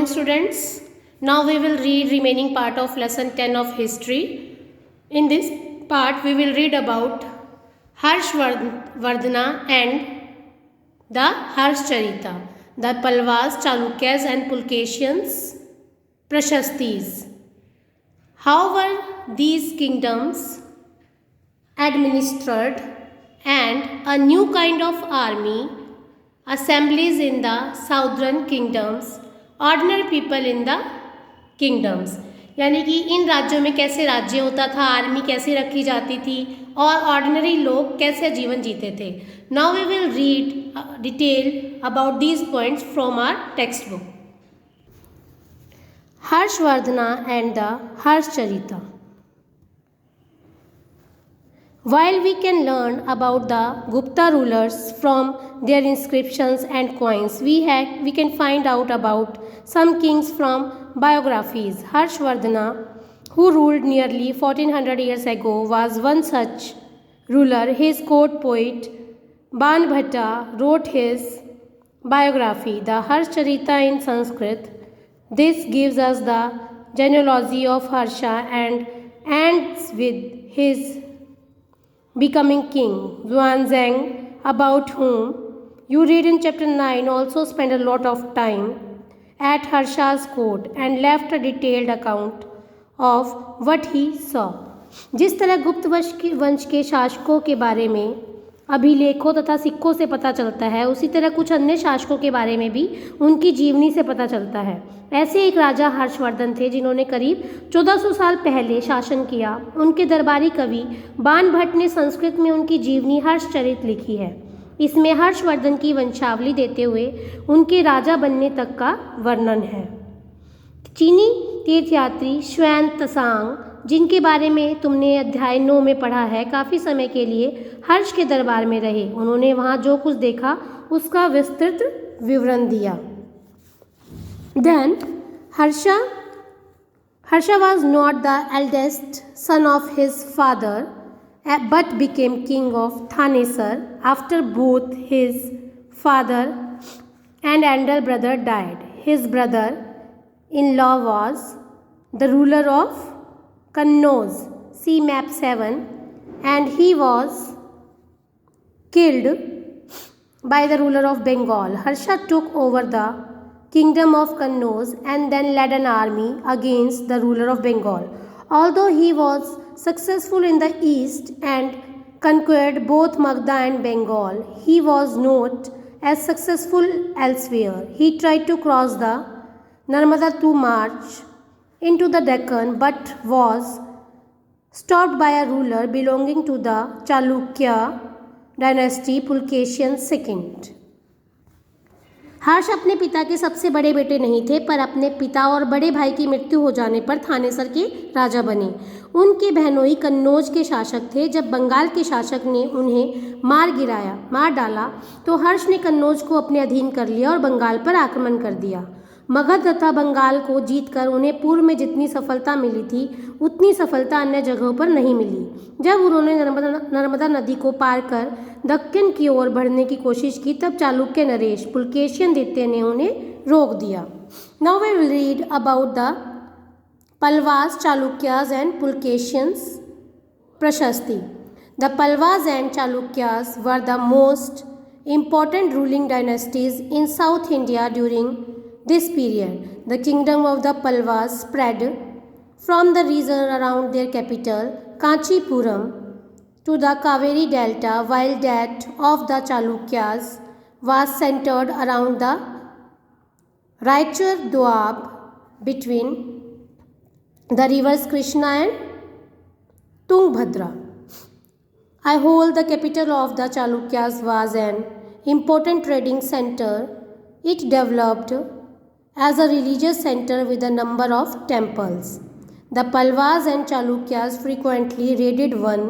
morning students. Now we will read remaining part of lesson 10 of history. In this part we will read about Harshvardhana and the Harshcharita, the Palwas, Chalukyas and Pulketians Prashastis. How were these kingdoms administered, and a new kind of army assemblies in the southern kingdoms, ordinary people in the kingdoms. यानी कि इन राज्यों में कैसे राज्य होता था, army कैसे रखी जाती थी और ऑर्डिनरी लोग कैसे जीवन जीते थे. Now we will read detail about these points from our textbook. Harshavardhana and the Harshacharita. While we can learn about the Gupta rulers from their inscriptions and coins, we can find out about some kings from biographies. Harshvardhana, who ruled nearly 1400 years ago, was one such ruler. His court poet Banbhatta wrote his biography, the Harshcharita in Sanskrit. This gives us the genealogy of Harsha and ends with his becoming king. Xuanzang, about whom you read in chapter 9, also spent a lot of time at Harsha's court and left a detailed account of what he saw. जिस तरह गुप्त वंश के शासकों के बारे में अभिलेखों तथा सिक्कों से पता चलता है, उसी तरह कुछ अन्य शासकों के बारे में भी उनकी जीवनी से पता चलता है. ऐसे एक राजा हर्षवर्धन थे जिन्होंने करीब 1400 साल पहले शासन किया. उनके दरबारी कवि बाणभट्ट ने संस्कृत में उनकी जीवनी हर्षचरित लिखी है. इसमें हर्षवर्धन की वंशावली देते हुए उनके राजा बनने तक का वर्णन है. चीनी तीर्थयात्री श्वेन त्सांग, जिनके बारे में तुमने अध्याय 9 में पढ़ा है, काफ़ी समय के लिए हर्ष के दरबार में रहे. उन्होंने वहाँ जो कुछ देखा उसका विस्तृत विवरण दिया. Then Harsha was not the eldest son of his father, but became king of Thanesar after both his father and elder brother died. His brother-in-law was the ruler of Kannauj, see map 7, and he was killed by the ruler of Bengal. Harsha took over the kingdom of Kannauj and then led an army against the ruler of Bengal. Although he was successful in the east and conquered both Magadha and Bengal, he was not as successful elsewhere. He tried to cross the Narmada to march into the Deccan, but was stopped by a ruler belonging to the Chalukya dynasty, Pulketian II. हर्ष अपने पिता के सबसे बड़े बेटे नहीं थे, पर अपने पिता और बड़े भाई की मृत्यु हो जाने पर थानेसर के राजा बने. उनके बहनोई कन्नौज के शासक थे. जब बंगाल के शासक ने उन्हें मार डाला तो हर्ष ने कन्नौज को अपने अधीन कर लिया और बंगाल पर आक्रमण कर दिया. मगध तथा बंगाल को जीतकर उन्हें पूर्व में जितनी सफलता मिली थी उतनी सफलता अन्य जगहों पर नहीं मिली. जब उन्होंने नर्मदा नदी को पार कर दक्कन की ओर बढ़ने की कोशिश की, तब चालुक्य नरेश पुलकेशियन द्वितीय ने उन्हें रोक दिया. Now we will read about the Pallavas, Chalukyas and Pulakeshin's prashasti. The Pallavas and Chalukyas were the most important ruling dynasties in South India during this period. The kingdom of the Palwas spread from the region around their capital, Kanchipuram, to the Kaveri Delta, while that of the Chalukyas was centered around the Raichur Doab between the rivers Krishna and Tungabhadra. I hold the capital of the Chalukyas was an important trading center. It developed as a religious center with a number of temples. The Palwas and Chalukyas frequently raided one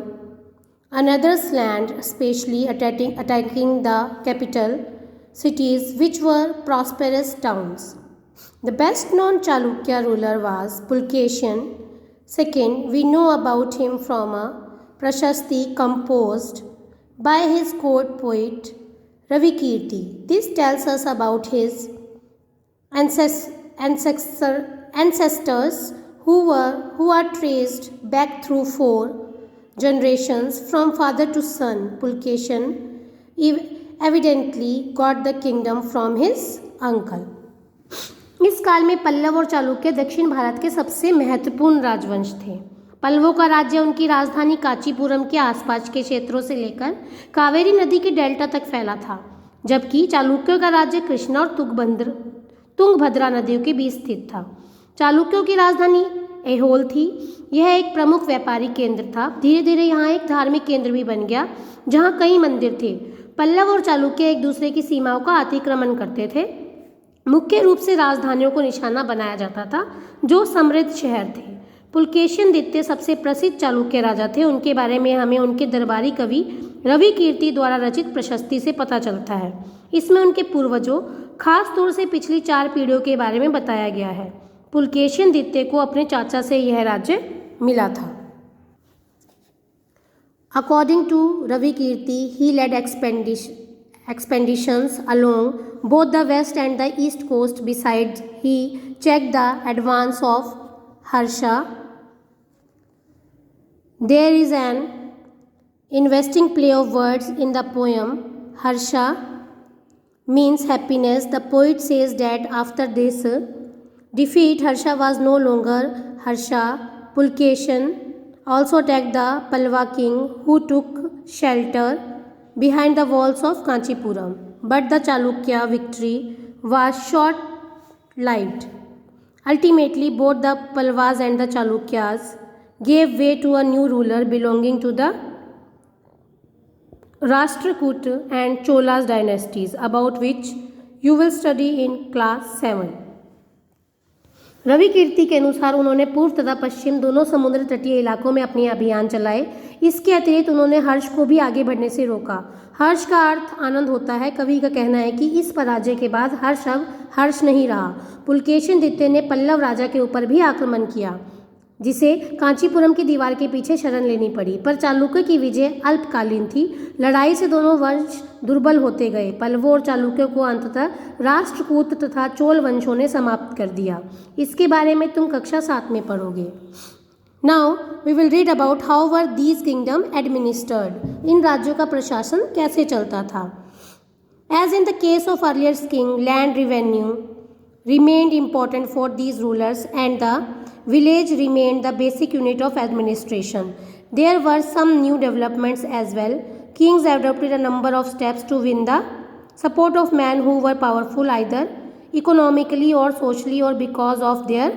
another's land, especially attacking the capital cities, which were prosperous towns. The best known Chalukya ruler was Pulkeshin II. We know about him from a prashasti composed by his court poet Ravikirti. This tells us about his ancestors who are traced back through 4 generations from father to son. Pulkeshin evidently got the kingdom from his uncle. इस काल में पल्लव और चालुक्य दक्षिण भारत के सबसे महत्वपूर्ण राजवंश थे। पल्लवों का राज्य उनकी राजधानी कांचीपुरम के आसपास के क्षेत्रों से लेकर कावेरी नदी के डेल्टा तक फैला था, जबकि चालुक्यों का राज्य कृष्णा और तुंगभद्रा नदियों के बीच स्थित था। चालुक्यों की राजधानी ऐहोल थी। यह एक प्रमुख व्यापारिक केंद्र था। धीरे धीरे यहाँ एक धार्मिक केंद्र भी बन गया, जहाँ कई मंदिर थे। पल्लव और चालुक्य एक दूसरे की सीमाओं का अतिक्रमण करते थे। मुख्य रूप से राजधानियों को निशाना बनाया जाता था, जो समृद्ध शहर थे। पुलकेशिन द्वितीय सबसे प्रसिद्ध चालुक्य राजा थे। उनके बारे में हमें उनके दरबारी कवि रवि कीर्ति द्वारा रचित प्रशस्ति से पता चलता है। इसमें उनके पूर्वजों, खास तौर से पिछली 4 पीढ़ियों के बारे में बताया गया है। पुलकेशिन द्वितीय को अपने चाचा से यह राज्य मिला था। According to Ravi Kirti, he led expeditions along both the west and the east coast. Besides, he checked the advance of Harsha. There is an interesting play of words in the poem. Harsha means happiness. The poet says that after this defeat, Harsha was no longer Harsha. Pulkeshin also attacked the Pallava king, who took shelter behind the walls of Kanchipuram. But the Chalukya victory was short-lived. Ultimately, both the Pallavas and the Chalukyas gave way to a new ruler belonging to the Rashtrakuta and Cholas dynasties, about which you will study in class 7. Ravi कीर्ति के अनुसार उन्होंने पूर्व तथा पश्चिम दोनों समुद्र तटीय इलाकों में अपने अभियान चलाए। इसके अतिरिक्त उन्होंने हर्ष को भी आगे बढ़ने से रोका। हर्ष का अर्थ आनंद होता है। कवि का कहना है कि इस पराजय के बाद हर्ष अब हर्ष नहीं रहा। पुलकेशिन द्वितीय ने पल्लव राजा के ऊपर भी आक्रमण किया, जिसे कांचीपुरम की दीवार के पीछे शरण लेनी पड़ी। पर चालुक्य की विजय अल्पकालीन थी। लड़ाई से दोनों वंश दुर्बल होते गए। पल्लवों और चालुक्यों को अंततः राष्ट्रकूट तथा चोल वंशों ने समाप्त कर दिया। इसके बारे में तुम कक्षा 7 में पढ़ोगे। Now we will read about how were these kingdom administered. इन राज्यों का प्रशासन कैसे चलता था। As in the case of earlier king, land revenue remained important for these rulers and the village remained the basic unit of administration. There were some new developments as well. Kings adopted a number of steps to win the support of men who were powerful either economically or socially or because of their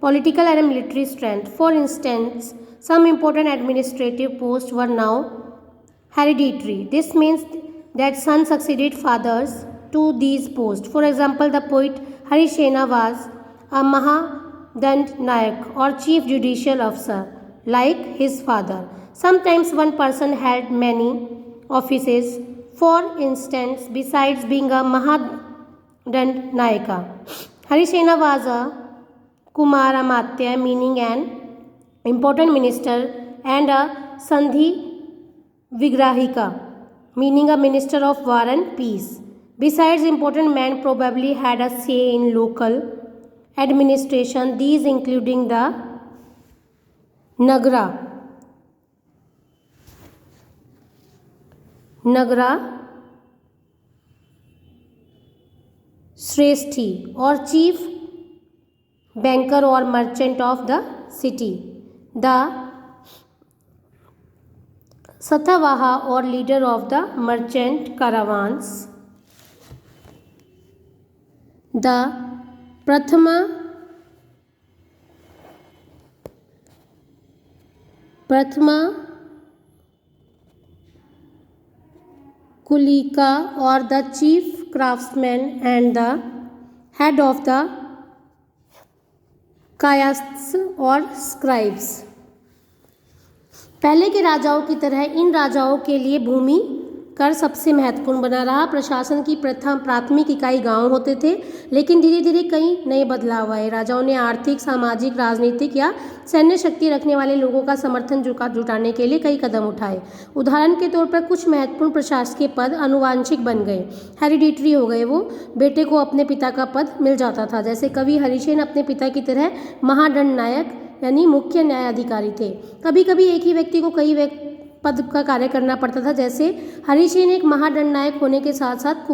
political and military strength. For instance, some important administrative posts were now hereditary. This means that sons succeeded fathers to these posts. For example, the poet Harisena was a Mahadand Nayak or chief judicial officer like his father. Sometimes one person held many offices. For instance, besides being a Mahadand Nayaka, Harisena was a Kumar Amatya, meaning an important minister, and a Sandhi Vigrahika, meaning a minister of war and peace. Besides, important men probably had a say in local administration, these including the Nagara Shreshthi or chief banker or merchant of the city, the Satavaha or leader of the merchant caravans, the Prathama Kulika or the chief craftsman and the head of the Kayasts or scribes. पहले के राजाओं की तरह इन राजाओं के लिए भूमि कर सबसे महत्वपूर्ण बना रहा। प्रशासन की प्राथमिक इकाई गांव होते थे, लेकिन धीरे धीरे कई नए बदलाव आए। राजाओं ने आर्थिक, सामाजिक, राजनीतिक या सैन्य शक्ति रखने वाले लोगों का समर्थन जुटाने के लिए कई कदम उठाए। उदाहरण के तौर पर कुछ महत्वपूर्ण प्रशासकीय पद आनुवांशिक बन गए, हेरिडिटरी हो गए। वो बेटे को अपने पिता का पद मिल जाता था। जैसे कवि हरिसेन अपने पिता की तरह महादंड नायक यानी मुख्य न्यायाधिकारी थे। कभी कभी एक ही व्यक्ति को कई पद का कार्य करना पड़ता था। जैसे हरिसेन एक महादंड नायक होने के साथ साथ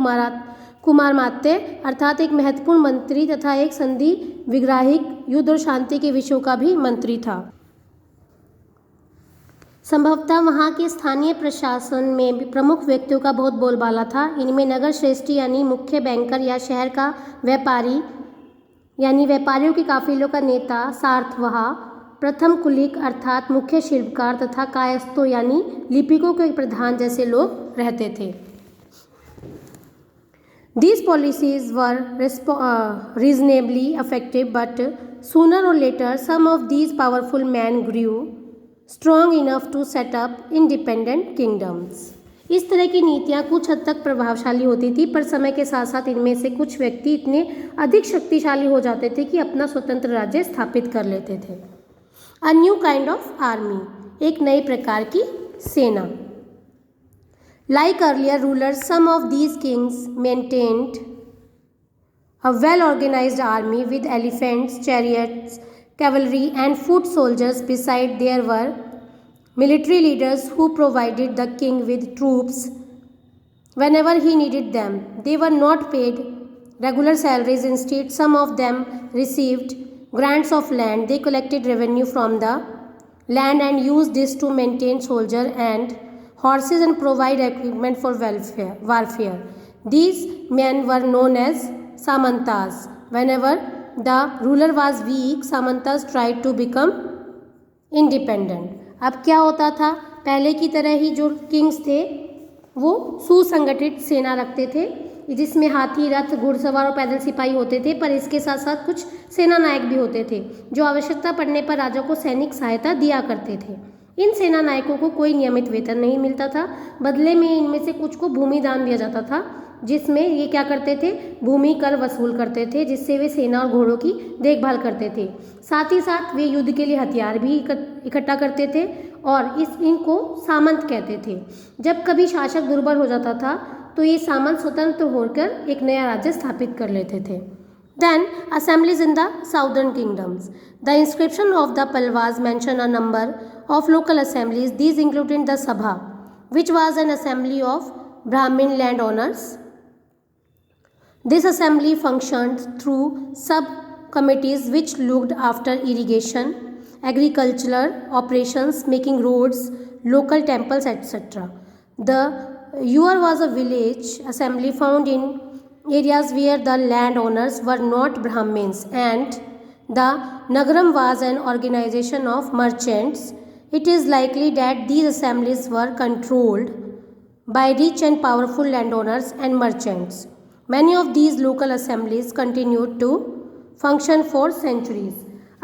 कुमारमात्य अर्थात एक महत्वपूर्ण मंत्री तथा एक संधि विग्राहिक युद्ध और शांति के विषयों का भी मंत्री था। संभवतः वहाँ के स्थानीय प्रशासन में भी प्रमुख व्यक्तियों का बहुत बोलबाला था। इनमें नगर श्रेष्ठी यानी मुख्य बैंकर या शहर का व्यापारी यानी व्यापारियों के काफिलों का नेता सार्थवहा, प्रथम कुलिक अर्थात मुख्य शिल्पकार तथा कायस्थों यानी लिपिकों के प्रधान जैसे लोग रहते थे। These policies were reasonably effective, but sooner or later some of these powerful men grew strong enough to set up independent kingdoms. इस तरह की नीतियाँ कुछ हद तक प्रभावशाली होती थी, पर समय के साथ साथ इनमें से कुछ व्यक्ति इतने अधिक शक्तिशाली हो जाते थे कि अपना स्वतंत्र राज्य स्थापित कर लेते थे। A new kind of army, एक नए प्रकार की सेना। Like earlier rulers, some of these kings maintained a well-organized army with elephants, chariots, cavalry, and foot soldiers. Beside, there were military leaders who provided the king with troops whenever he needed them. They were not paid regular salaries. Instead, some of them received grants of land. They collected revenue from the land and used this to maintain soldiers and horses and provide equipment for warfare. These men were known as samantas. Whenever the ruler was weak, samantas tried to become independent. अब क्या होता था, पहले की तरह ही जो Kings थे वो सुसंगठित सेना रखते थे, जिसमें हाथी, रथ, घुड़सवार और पैदल सिपाही होते थे, पर इसके साथ साथ कुछ सेना नायक भी होते थे जो आवश्यकता पड़ने पर राजा को सैनिक सहायता दिया करते थे। इन सेना नायकों को कोई नियमित वेतन नहीं मिलता था। बदले में इनमें से कुछ को भूमि दान दिया जाता था, जिसमें ये क्या करते थे, भूमि कर वसूल करते थे, जिससे वे सेना और घोड़ों की देखभाल करते थे। साथ ही साथ वे युद्ध के लिए हथियार भी इकट्ठा करते थे और इनको सामंत कहते थे। जब कभी शासक दुर्बल हो जाता था तो ये सामंत स्वतंत्र होकर एक नया राज्य स्थापित कर लेते थे। Then assemblies in the southern kingdoms. The inscription of the Palwas mention a number of local assemblies. These included the Sabha, which was an assembly of Brahmin landowners. This assembly functioned through sub-committees which looked after irrigation, agricultural operations, making roads, local temples, etc. The Yuar was a village assembly found in areas where the landowners were not Brahmins, and the Nagaram was an organization of merchants. It is likely that these assemblies were controlled by rich and powerful landowners and merchants. Many of these local assemblies continued to function for centuries.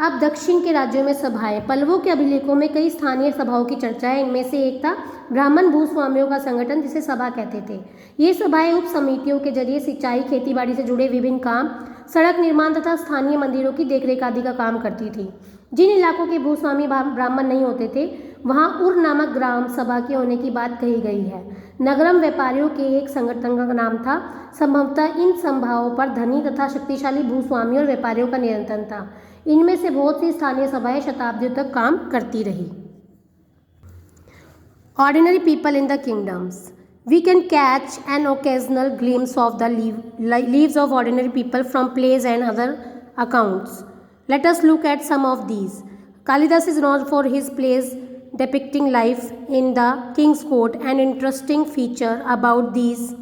अब दक्षिण के राज्यों में सभाएं। पल्लवों के अभिलेखों में कई स्थानीय सभाओं की चर्चा है। इनमें से एक था ब्राह्मण भूस्वामियों का संगठन, जिसे सभा कहते थे। ये सभाएं उप समितियों के जरिए सिंचाई, खेतीबाड़ी से जुड़े विभिन्न काम, सड़क निर्माण तथा स्थानीय मंदिरों की देखरेख आदि का काम करती थी। जिन इलाकों के भूस्वामी ब्राह्मण नहीं होते थे, वहाँ उर नामक ग्राम सभा के होने की बात कही गई है। नगरम व्यापारियों के एक संगठन का नाम था। संभवतः इन सभाओं पर धनी तथा शक्तिशाली भूस्वामियों और व्यापारियों का नियंत्रण था। इनमें से बहुत सी स्थानीय सभाएं शताब्दियों तक काम करती रही। Ordinary people in the kingdoms. We can catch an occasional glimpse of the lives of ordinary people from plays and other accounts. Let us look at some of these. Kalidas is known for his plays depicting life in the king's court. An interesting feature about these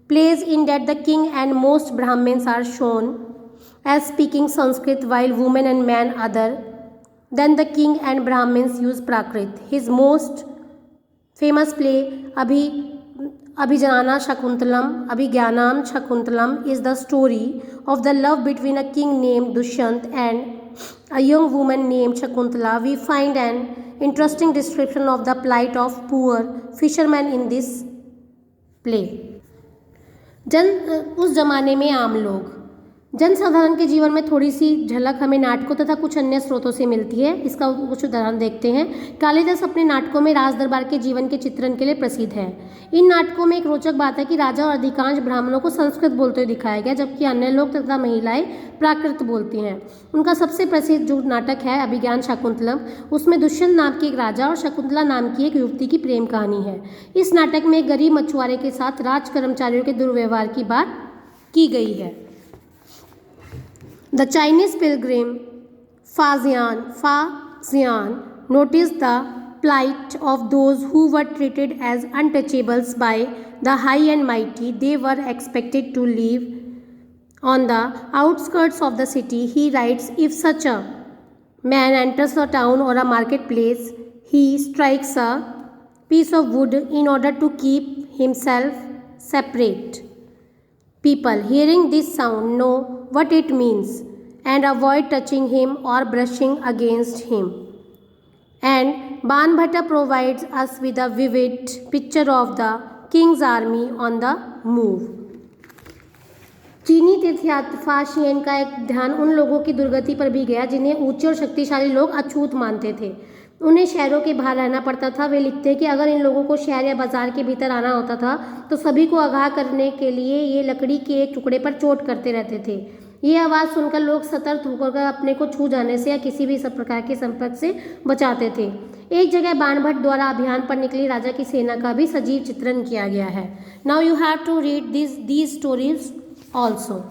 plays in that the king and most Brahmins are shown as speaking Sanskrit while women and men other than the king and Brahmins use Prakrit. His most famous play Abhijanam Shakuntalam is the story of the love between a king named Dushyant and a young woman named Shakuntala. We find an interesting description of the plight of poor fishermen in this play. उस जमाने में आम लोग। जनसाधारण के जीवन में थोड़ी सी झलक हमें नाटकों तथा कुछ अन्य स्रोतों से मिलती है। इसका कुछ उदाहरण देखते हैं। कालिदास अपने नाटकों में राज दरबार के जीवन के चित्रण के लिए प्रसिद्ध है। इन नाटकों में एक रोचक बात है कि राजा और अधिकांश ब्राह्मणों को संस्कृत बोलते हुए दिखाया गया, जबकि अन्य लोग तथा महिलाएं प्राकृत बोलती हैं। उनका सबसे प्रसिद्ध जो नाटक है अभिज्ञान शाकुंतलम, उसमें दुष्यंत नाम के एक राजा और शकुंतला नाम की एक युवती की प्रेम कहानी है। इस नाटक में एक गरीब मछुआरे के साथ राज कर्मचारियों के दुर्व्यवहार की बात की गई है। The Chinese pilgrim Faxian noticed the plight of those who were treated as untouchables by the high and mighty. They were expected to live on the outskirts of the city. He writes, if such a man enters a town or a marketplace, he strikes a piece of wood in order to keep himself separate. People hearing this sound know what it means and avoid touching him or brushing against him. And Banbhatta provides us with a vivid picture of the king's army on the move. चीनी तीर्थयात्री फाशियन का एक ध्यान उन लोगों की दुर्गति पर भी गया जिन्हें ऊंचे और शक्तिशाली लोग अछूत मानते थे। उन्हें शहरों के बाहर रहना पड़ता था। वे लिखते हैं कि अगर इन लोगों को शहर या बाजार के भीतर आना होता था तो सभी को आगाह करने के लिए ये लकड़ी के एक टुकड़े पर चोट करते रहते थे। ये आवाज़ सुनकर लोग सतर्क होकर अपने को छू जाने से या किसी भी सब प्रकार के संपर्क से बचाते थे। एक जगह बाणभट्ट द्वारा अभियान पर निकली राजा की सेना का भी सजीव चित्रण किया गया है। Now you have to read these stories also.